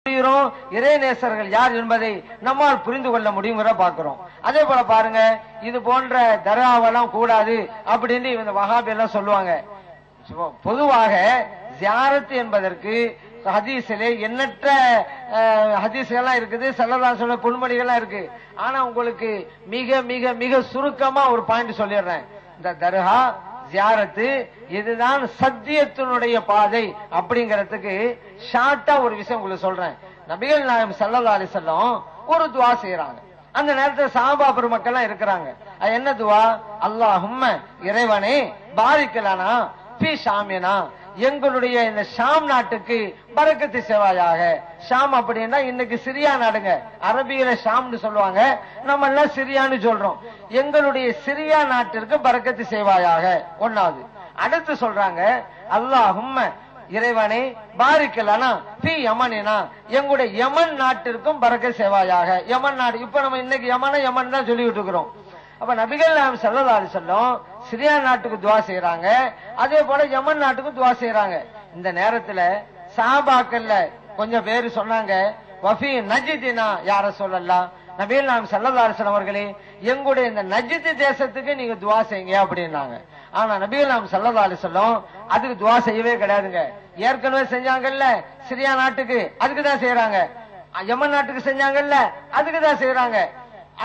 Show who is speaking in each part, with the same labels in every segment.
Speaker 1: இறைநேசர்கள் யார் என்பதை நம்மால் புரிந்து கொள்ள முடியுங்கிற பாக்குறோம். அதே போல பாருங்க, இது போன்ற தர்காவெல்லாம் கூடாது அப்படின்னு இந்த வஹாபி எல்லாம் சொல்லுவாங்க. பொதுவாக ஜியாரத் என்பதற்கு ஹதீஸிலே எண்ணற்ற ஹதீஸ்கள்லாம் இருக்குது, ஸல்லல்லாஹு அலைஹி வஸல்லம் பொன்மொழிகள்லாம் இருக்கு. ஆனா உங்களுக்கு மிக மிக மிக சுருக்கமா ஒரு பாயிண்ட் சொல்லிடுறேன். இந்த தர்கா ஜியாரத்து இதுதான் சத்தியத்தினுடைய பாதை அப்படிங்கறதுக்கு ஷார்ட்டா ஒரு விஷயம் உங்களுக்கு சொல்றேன். நபிகள் நாயகம் ஸல்லல்லாஹு அலைஹி வஸல்லம் ஒரு துஆ செய்யறாங்க. அந்த நேரத்தில் சஹாபா பெருமக்கள் இருக்கிறாங்க. அது என்ன துஆ? அல்லாஹும்ம இறைவனே பாரிக் லனா ஃபீ ஷாமினா, எங்களுடைய இந்த ஷாம் நாட்டுக்கு பரக்கத்து செய்வாயாக. ஷாம் அப்படின்னா இன்னைக்கு சிரியா நாடுங்க, அரபியில ஷாம்னு சொல்லுவாங்க, நம்ம எல்லாம் சிரியான்னு சொல்றோம். எங்களுடைய சிரியா நாட்டிற்கு பரக்கத்து செய்வாயாக. ஒன்னாவது. அடுத்து சொல்றாங்க அல்லாஹும்ம இறைவனை பாரிக் லனா ஃபீ யமனினா, எங்களுடைய யமன் நாட்டிற்கும் பரக்கத் செய்வாயாக. யமன் நாடு, இப்ப நம்ம இன்னைக்கு யமன் தான் சொல்லிட்டு இருக்கிறோம். அப்ப நபிகள் நாயகம் ஸல்லல்லாஹு அலைஹி வஸல்லம் சிரியா நாட்டுக்கு துஆ செய்யறாங்க, அதே போல யமன் நாட்டுக்கும் துஆ செய்யறாங்க. இந்த நேரத்துல சஹாபாக்கள்ல கொஞ்சம் பேர் சொன்னாங்க, வஃபி நஜ்தினா யா ரசூலல்லாஹ், நபிகள் நாயகம் ஸல்லல்லாஹு அலைஹி வஸல்லம் அவர்களே எங்களுடைய இந்த நஜ்த் தேசத்துக்கு நீங்க துஆ செய்யுங்க அப்படின்னாங்க. ஆனா நபிகள் நாயகம் ஸல்லல்லாஹு அலைஹி வஸல்லம் அதுக்கு துஆ செய்யவே கிடையாதுங்க. ஏற்கனவே செஞ்சாங்கல்ல சிரியா நாட்டுக்கு, அதுக்கு தான் செய்யறாங்க. யமன் நாட்டுக்கு செஞ்சாங்கல்ல, அதுக்கு தான் செய்யறாங்க.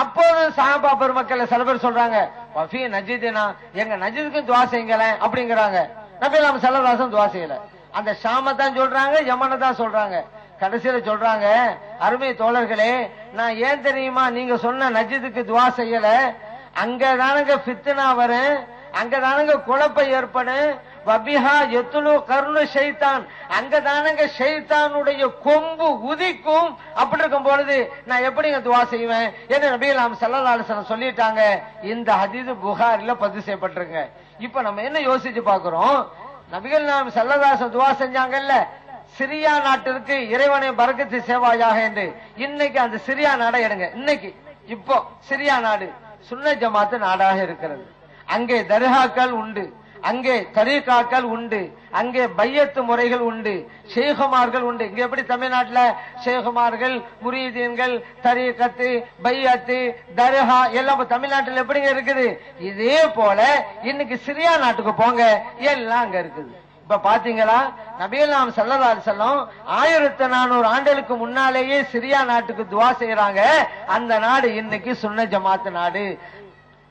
Speaker 1: அப்போது சஹாபா பெருமக்கள் சில பேர் சொல்றாங்க, வஃபி நஜ்தினா, எங்க நஜ்துக்கு துஆ செய்யுங்களேன் அப்படிங்கறாங்க. நபிகள் நாயகம் ஸல்லல்லாஹு அலைஹி வஸல்லம் துஆ செய்யல. அந்த ஷாம தான் சொல்றாங்க, யமனை தான் சொல்றாங்க. கடைசியில சொல்றாங்க, அருமை தோழர்களே, நான் ஏன் தெரியுமா நீங்க சொன்ன நஜ்துக்கு துஆ செய்யல? அங்கதானுங்க ஃபித்னா வரும், அங்கதானுங்க குழப்பம் ஏற்படும், வபிஹா யத்லு கர்னு ஷைத்தான், அங்கதானுங்க ஷைத்தானுடைய கொம்பு உதிக்கும். அப்படி இருக்கும் பொழுது நான் எப்படிங்க துஆ செய்வேன் என்று நபிகள் நாயகம் ஸல்லல்லாஹு அலைஹி வஸல்லம் சொல்லிட்டாங்க. இந்த ஹதீஸ் புகாரில பதிவு செய்யப்பட்டிருங்க. இப்ப நம்ம என்ன யோசிச்சு பாக்குறோம், நபிகள் நாயகம் ஸல்லல்லாஹு அலைஹி வஸல்லம் துஆ செஞ்சாங்கல்ல சிரியா நாட்டிற்கு இறைவனை பரக்கத்து செய்வாயாக என்று. இன்னைக்கு அந்த சிரியா நாடை எடுங்க. இன்னைக்கு இப்போ சிரியா நாடு சுன்ன ஜமாத்து நாடாக இருக்கிறது. அங்கே தர்காக்கள் உண்டு, அங்கே தரீகாக்கள் உண்டு, அங்கே பையத்து முறைகள் உண்டு, ஷேகுமார்கள் உண்டு. இங்க எப்படி தமிழ்நாட்டுல ஷேகுமார்கள், முரீதீன்கள், தரீகத்து, பையத்து, தர்கா எல்லாம் தமிழ்நாட்டில் எப்படிங்க இருக்குது? இதே போல இன்னைக்கு சிரியா நாட்டுக்கு போங்க, எல்லாம் அங்க இருக்குது. இப்ப பாத்தீங்களா, நபிகள் நாயகம் ஸல்லல்லாஹு அலைஹி வஸல்லம் 1400 ஆண்டுகளுக்கு முன்னாலேயே சிரியா நாட்டுக்கு துஆ செய்யறாங்க. அந்த நாடு இன்னைக்கு சுன்ன ஜமாத் நாடு.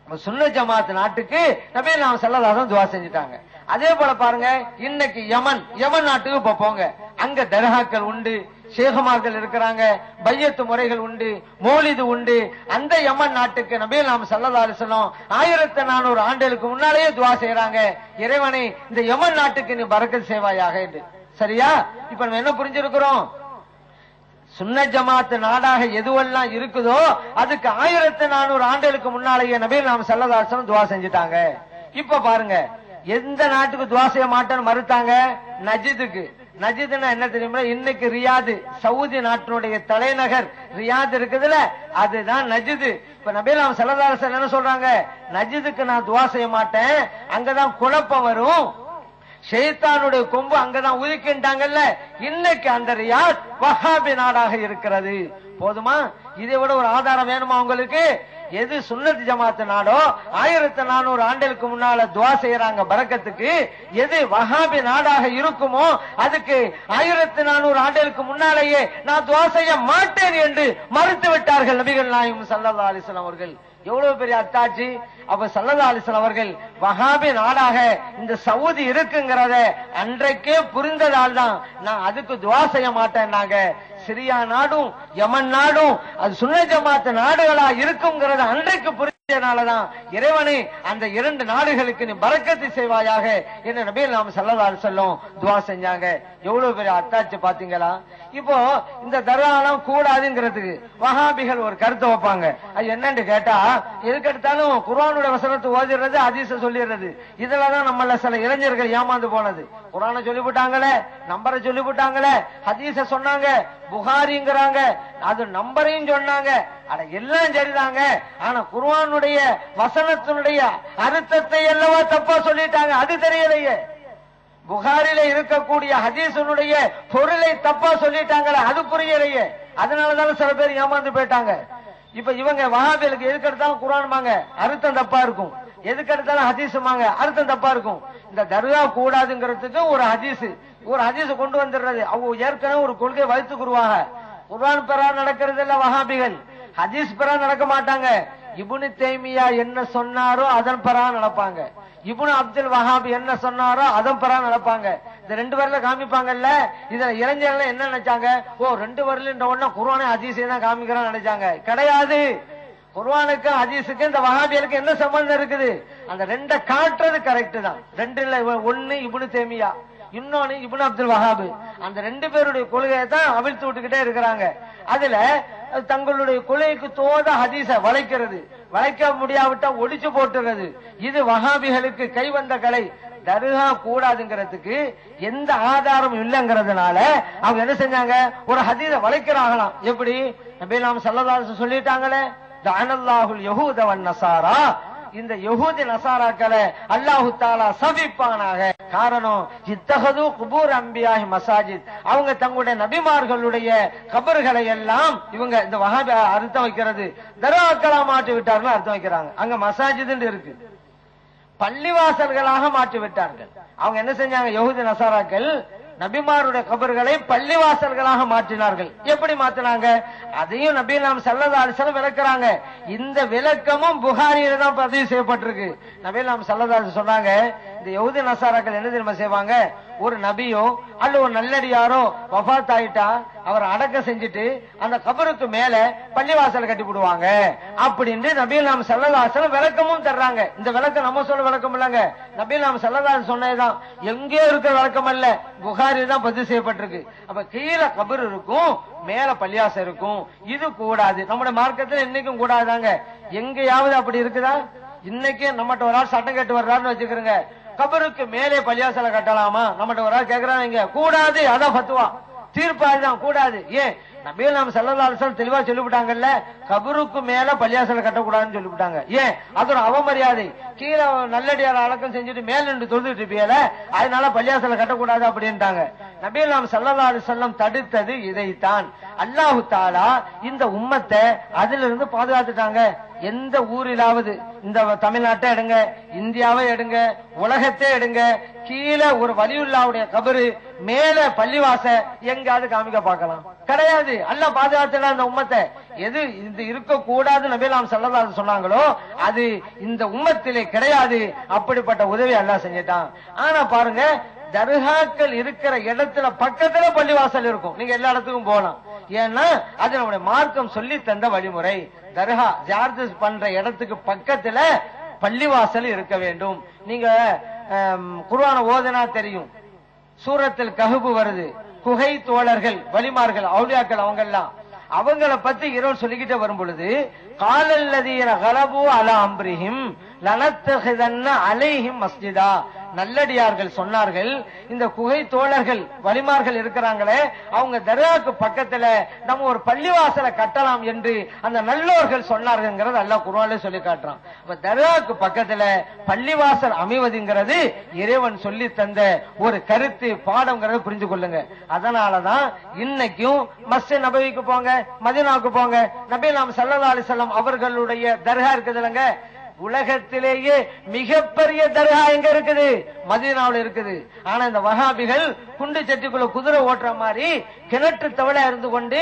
Speaker 1: சுன்ன ஜமாத் நாட்டுக்கு நபிகள் நாயகம் ஸல்லல்லாஹு அலைஹி வஸல்லம் துஆ செஞ்சிட்டாங்க. அதே போல பாருங்க, இன்னைக்கு யமன் நாட்டுக்கு போங்க, அங்க தர்காக்கள் உண்டு, ஷேகுமார்கள் இருக்கிறாங்க, பையத்து முறைகள் உண்டு, மௌலிது உண்டு. அந்த யமன் நாட்டுக்கு நபிகள் நாயகம் ஸல்லல்லாஹு அலைஹி வஸல்லம் 1400 ஆண்டுகளுக்கு முன்னாலேயே துஆ செய்யறாங்க, இறைவனை இந்த யமன் நாட்டுக்கு நீ பரக்கத் செய்வாயாக என்று. சரியா? இப்ப நம்ம என்ன புரிஞ்சிருக்கிறோம்? சுன்ன ஜமாத் நாடாக எதுவெல்லாம் இருக்குதோ அதுக்கு 1400 ஆண்டுகளுக்கு முன்னாலேயே நபிகள் நாயகம் ஸல்லல்லாஹு அலைஹி வஸல்லம் துஆ செஞ்சிட்டாங்க. இப்ப பாருங்க, எந்த நாட்டுக்கு துஆ செய்ய மாட்டேன்னு மறுத்தாங்க? நஜ்துக்கு. நஜ்துன்னா என்ன தெரியுமா? இன்னைக்கு ரியாது, சவுதி நாட்டினுடைய தலைநகர் ரியாது இருக்குதுல, அதுதான் நஜ்து. இப்ப நபிகள் நாயகம் ஸல்லல்லாஹு அலைஹி வஸல்லம் என்ன சொல்றாங்க? நஜ்துக்கு நான் துஆ செய்ய மாட்டேன், அங்கதான் குழப்பம் வரும், ஷைத்தானுடைய கொம்பு அங்கதான் உதிக்கின்றாங்கல்ல. இன்னைக்கு அந்த ரியாத் வஹாபி நாடாக இருக்கிறது. போதுமா? இதை விட ஒரு ஆதாரம் வேணுமா உங்களுக்கு? எது சுன்னத் ஜமாத் நாடோ 1400 ஆண்டுகளுக்கு முன்னால துஆ செய்யறாங்க பரக்கத்துக்கு, எது வஹாபி நாடாக இருக்குமோ அதுக்கு 1400 ஆண்டுகளுக்கு முன்னாலேயே நான் துஆ செய்ய மாட்டேன் என்று மறுத்து விட்டார்கள் நபிகள் நாயகம் ஸல்லல்லாஹு அலைஹி வஸல்லம் அவர்கள். எவ்வளவு பெரிய அத்தாட்சி! அப்ப ஸல்லல்லாஹு அலைஹி வஸல்லம் அவர்கள் வஹாபி நாடாக இந்த சவுதி இருக்குங்கிறத அன்றைக்கே புரிந்ததால் தான் நான் அதுக்கு துஆ செய்ய மாட்டேன்னாங்க. சிரியா நாடும் யமன் நாடும் அது சுன்ன ஜமாத் நாடுகளா இருக்குங்கிறத அன்றைக்கு புரிஞ்சனாலதான் இறைவனை அந்த 2 நாடுகளுக்கு நீ பரக்கத்து செய்வாயாக என்று நபிகள் நாயகம் ஸல்லல்லாஹு அலைஹி வஸல்லம் துஆ செஞ்சாங்க. எவ்வளவு பெரிய அத்தாட்சி பாத்தீங்களா? இப்போ இந்த தர்காலாம் கூடாதுங்கிறதுக்கு வஹாபிகள் ஒரு கருத்தை வைப்பாங்க. அது என்னன்னு கேட்டா, எதுக்கு எடுத்தாலும் குர்ஆனுடைய வசனத்தை ஓதிடுறது, ஹதீஸை சொல்லிடுறது. இதுலதான் நம்மள சில இளைஞர்கள் ஏமாந்து போனது. குர்ஆனை சொல்லிவிட்டாங்களே, நம்பரை சொல்லிவிட்டாங்களே, ஹதீஸை சொன்னாங்க, புகாரிங்கிறாங்க, அது நம்பரையும் சொன்னாங்க. அட எல்லாம் சரிதாங்க, ஆனா குர்ஆனுடைய வசனத்தினுடைய அர்த்தத்தை எல்லவா தப்பா சொல்லிட்டாங்க, அது தெரியலையே. புகாரில இருக்கக்கூடிய ஹதீஸனுடைய பொருளை தப்பா சொல்லிட்டாங்களே, அது புரியலையே. அதனாலதான சில பேர் ஏமாந்து போயிட்டாங்க. இப்ப இவங்க வஹாபிகளுக்கு எதுக்கு எடுத்தாலும் குர்ஆன்பாங்க, அர்த்தம் தப்பா இருக்கும். எதுக்கு எடுத்தாலும் ஹதீஸ்மாங்க, அர்த்தம் தப்பா இருக்கும். இந்த தர்கா கூடாதுங்கிறதுக்கு ஒரு ஹதீஸ் கொண்டு வந்துடுறது. அவங்க ஏற்கனவே ஒரு கொள்கை வகுத்துக்குருவாங்க. குர்ஆன் பிரகாரம் நடக்கிறது இல்ல வஹாபிகள், ஹதீஸ் பிரகாரம் நடக்க மாட்டாங்க. இப்னு தைமியா என்ன சொன்னாரோ அதன் பிரகாரம் நடப்பாங்க. இப்னு அப்துல் வஹாப் என்ன சொன்னாரோ அதன் பிரகாரம் நடப்பாங்க. இந்த 2 வரல காமிப்பாங்கல்ல, இதுல இளைஞர்கள் என்ன நினைச்சாங்க, ஓ 2 வரலன்ற உடனே குர்ஆனை ஹதீஸை தான் காமிக்கிறான்னு நினைச்சாங்க. கிடையாது. குர்ஆனுக்கு ஹதீஸுக்கு இந்த வஹாபிகளுக்கு என்ன சம்பந்தம் இருக்குது? அந்த 2 காட்டுறது கரெக்ட் தான். 2 இல்ல, 1 இப்னு தைமியா, இன்னொன்னு இப்னு அப்துல் வஹாப். அந்த 2 பேருடைய கொள்கையை தான் அவிழ்த்து விட்டுக்கிட்டே இருக்கிறாங்க. அதுல தங்களுடைய கொள்கைக்கு தோத ஹதீஸ வளைக்க முடியாவிட்டா ஒடிச்சு போட்டுறது. இது வஹாபிகளுக்கு கைவந்த கலை. தர்கா கூடாதுங்கிறதுக்கு எந்த ஆதாரம் இல்லைங்கிறதுனால அவங்க என்ன செஞ்சாங்க, ஒரு ஹதீஸ வளைக்கிறாங்களாம். எப்படி? நபிகள் ஸல்லல்லாஹு அலைஹி வஸல்லம் சொல்லிட்டாங்களே, தஅனல்லாஹுல் யஹூத வன் நஸாரா, இந்த யஹூதி நசாராக்களை அல்லாஹு தஆலா சபிப்பானாக. காரணம், இத்தஹது குபூர் அன்பியாஹி மசாஜித், அவங்க தங்களுடைய நபிமார்களுடைய கபர்களை எல்லாம் இவங்க இந்த வஹாபி அர்த்தம் வைக்கிறது தர்காக்களா மாற்றி விட்டார்கள் அர்த்தம் வைக்கிறாங்க. அங்க மசாஜித் இருக்கு, பள்ளிவாசல்களாக மாற்றி விட்டார்கள். அவங்க என்ன செஞ்சாங்க, யஹூதி நசாராக்கள் நபிமாருடைய கபர்களை பள்ளிவாசல்களாக மாற்றினார்கள். எப்படி மாற்றினாங்க? அதையும் நபிகள் ஸல்லல்லாஹு அலைஹி வஸல்லம் விளக்குறாங்க. இந்த விளக்கமும் புகாரியில தான் பதிவு செய்யப்பட்டிருக்கு. நபிகள் ஸல்லல்லாஹு அலைஹி வஸல்லம் சொன்னாங்க, இந்த யஹூதி நசாராக்கள் என்ன தெரியுமா செய்வாங்க, ஒரு நபியோ அல்ல ஒரு நல்லடியாரோ வஃபாத் ஆயிட்டா அவர் அடக்கம் செஞ்சுட்டு அந்த கபருக்கு மேல பள்ளிவாசல் கட்டி போடுவாங்க அப்படின்னு நபிகள் ஸல்லல்லாஹு அலைஹி வஸல்லம் விளக்கமும் தர்றாங்க. இந்த விளக்கம் நம்ம சொல்ல விளக்கம் இல்லங்க, நபிகள் ஸல்லல்லாஹு அலைஹி வஸல்லம் சொன்னதுதான். எங்கே இருக்கிற விளக்கம் அல்ல, புகாரி தான் பதிவு செய்யப்பட்டிருக்கு. அப்ப கீழே கபர் இருக்கும், மேல பள்ளிவாசல் இருக்கும். இது கூடாது. நம்முடைய மார்க்கத்துல இன்னைக்கும் கூடாதாங்க. எங்கேயாவது அப்படி இருக்குதா? இன்னைக்கு நம்மகிட்ட ஒரு ஆள் சட்டம் கேட்டு வர்றாருன்னு வச்சுக்கிறோங்க, கபருக்கு மேலே பள்ளிவாசலை கட்டலாமா? நம்மகிட்ட ஒரு ஆள் கேட்கறாங்க, கூடாது. அதான் ஃபத்வா, தீர்ப்பாதான் கூடாது. ஏன்? நபிகள் ஸல்லல்லாஹு அலைஹி வஸல்லம் தெளிவா சொல்லிவிட்டாங்கல்ல, கபருக்கு மேல பள்ளிவாசலை கட்டக்கூடாதுன்னு சொல்லிவிட்டாங்க. ஏன்? அது ஒரு அவமரியாதை. கீழே நல்லடியார் அடக்கம் செஞ்சுட்டு மேல நின்று தொழுதுட்டு இருப்பீல, அதனால பள்ளிவாசலை கட்டக்கூடாது அப்படின்ட்டாங்க. நபிகள் ஸல்லல்லாஹு அலைஹி வஸல்லம் தடுத்தது இதைத்தான். அல்லாஹு தஆலா இந்த உம்மத்தை அதிலிருந்து பாதுகாத்துட்டாங்க. எந்த ஊரிலாவது, இந்த தமிழ்நாட்டை எடுங்க, இந்தியாவை எடுங்க, உலகத்தை எடுங்க, கீழே ஒரு வலியுல்லாவுடைய கபரு, மேல பள்ளிவாச எங்காவது காமிக்க பார்க்கலாம்? கிடையாது. அல்லாஹ் பாதுகாத்துனா இந்த உம்மத்தை. எது இது இருக்க கூடாது நபிகள் ஸல்லல்லாஹு அலைஹி வஸல்லம் சொன்னாங்களோ அது இந்த உம்மத்திலே கிடையாது. அப்படிப்பட்ட உதவி அல்லாஹ் செஞ்சிட்டான். ஆனா பாருங்க, தர்காக்கள் இருக்கிற இடத்துல பக்கத்துல பள்ளிவாசல் இருக்கும். நீங்க எல்லா இடத்துக்கும் போகலாம். ஏன்னா அது நம்முடைய மார்க்கம் சொல்லி தந்த வழிமுறை. தர்கா ஜியாரத் பண்ற இடத்துக்கு பக்கத்துல பள்ளிவாசல் இருக்க வேண்டும். நீங்க குர்ஆனை ஓதுனா தெரியும், சூரத்துல் கஹ்ஃப் வருது, குகை தோழர்கள், வலிமார்கள், அவுலியாக்கள், அவங்கள பத்தி இறைவன் சொல்லிக்கிட்டே வரும் பொழுது, காலல்லதீன கலபு அலா அம்ரிஹிம் லனத்தஹிதன்ன அலைஹிம் மஸ்ஜிதா, நல்லடியார்கள் சொன்னார்கள், இந்த குகை தோழர்கள் வலிமார்கள் இருக்கிறாங்களே, அவங்க தர்காவுக்கு பக்கத்துல நம்ம ஒரு பள்ளிவாசலை கட்டலாம் என்று அந்த நல்லோர்கள் சொன்னார்கள். அல்லாஹ் குர்ஆன்ல சொல்லி காட்டுறான். அப்ப தர்காவுக்கு பக்கத்துல பள்ளிவாசல் அமைவதுங்கிறது இறைவன் சொல்லி தந்த ஒரு கருத்து, பாடம்ங்கிறத புரிஞ்சு கொள்ளுங்க. அதனாலதான் இன்னைக்கும் மஸ்ஜித் நபவிக்கு போங்க, மதீனாவுக்கு போங்க, நபிகள் ஸல்லல்லாஹு அலைஹி வஸல்லம் அவர்களுடைய தர்கா இருக்குது இல்லங்க, உலகத்திலேயே மிகப்பெரிய தர்கா எங்க இருக்குது? மதீனாவில் இருக்குது. ஆனா இந்த வஹாபிகள் குண்டு சட்டிக்குள்ள குதிரை ஓட்டுற மாதிரி கிணற்று தவளை இருந்து கொண்டு